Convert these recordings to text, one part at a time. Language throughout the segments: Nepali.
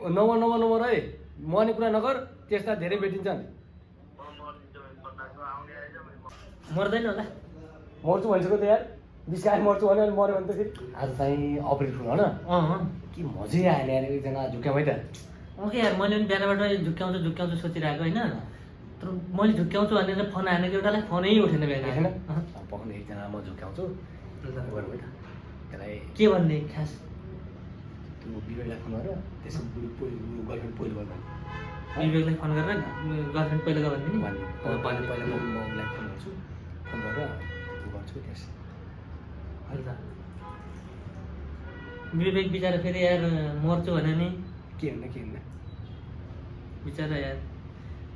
नम्बर नम्बर नम्बर है मर्ने कुरा नगर त्यस्ता धेरै भेटिन्छन् मर्दैन होला मर्छु भनिसक्यो त यार बिस्काएर मर्छु भन्यो भने मऱ्यो भने त फेरि आज चाहिँ अप्रेल फुल होइन के मजै आएन यार एकजना झुक्क्यामै त ओके यार मैले पनि बिहानबाट झुक्क्याउँछु सोचिरहेको होइन तर मैले झुक्क्याउँछु भनेर फोन आएन कि एउटालाई फोनै उठेन बिहान होइन पक्ने एकजना म झुक्क्याउँछु गरौँ है त त्यसलाई के भन्ने खास त्यो विवेकलाई फोन गरेर त्यसको गर्लफ्रेन्ड पहिलो गर्दा विवेकलाई फोन गरेर गर्लफ्रेन्ड पहिला गर भन्ने नि पहिला म उसलाई फोन गर्छु फोन गरेर त्यो गर्छु त्यस हजुर विवेक बिचरा फेरि यार मर्छु भने नि के हुन्न बिचरा यार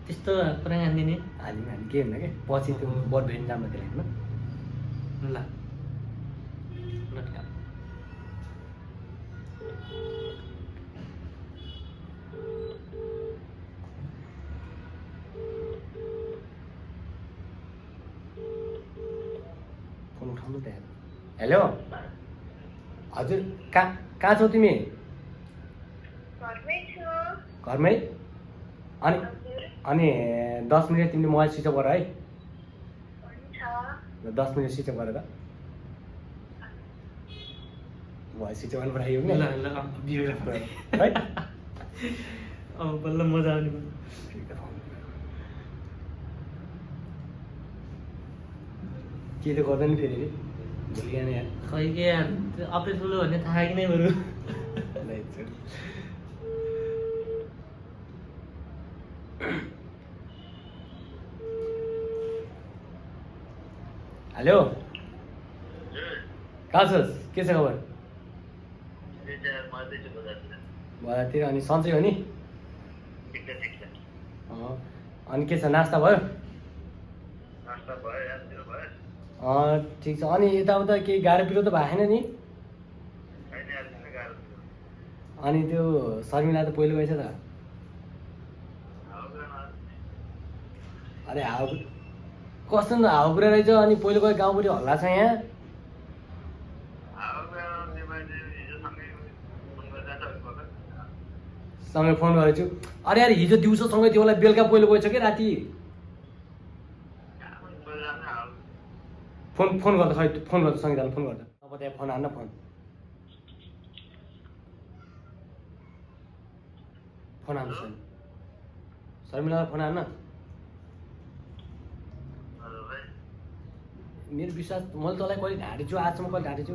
त्यस्तो प्राङ हान्दिने हामी के हुन्न कि पछि त्यो बर्थ भेट जाँदा त्यसलाई होइन ल लट्का फोन उठाउनु त हेलो हजुर कहाँ छौ तिमी घरमै अनि 10 मिनट तिमीले मोबाइल स्विच अफ गर है 10 मिनट स्विच अफ गरेर मोबाइल स्विच अफ पठाइयो ल नि है अब बल्ल मजा आउने भयो के त गर्दैन फेरि भोलि यहाँ यार खै के यार अप्रेल फुल भन्ने थाहा कि नै बरु हेलो कहाँ छस् के छ खबर बजारतिर अनि सन्चै हो नि अनि के छ नास्ता भयो ठिक छ अनि यताउता केही गाह्रो पिरो त भएन नि अनि त्यो शर्मिला त पहिलो गएछ त अरे कस्तो न हावा कुरा रहेछ अनि पहिलो गयो गाउँपट्टि हल्ला छ यहाँ सँगै फोन गरेको छु अरे यार हिजो दिउँसोसँगै त्योलाई बेलुका पहिलो गएछ कि राति फोन गर्दा खै फोन गर्दा सङ्गीतालाई फोन गर्दा अब त्यहाँ फोन हान्न फोन हान्नु शर्मिलालाई फोन हान्न मेरो विश्वास मैले तँलाई कहिले ढाँटेछु आजसम्म कहिले ढाँटेछु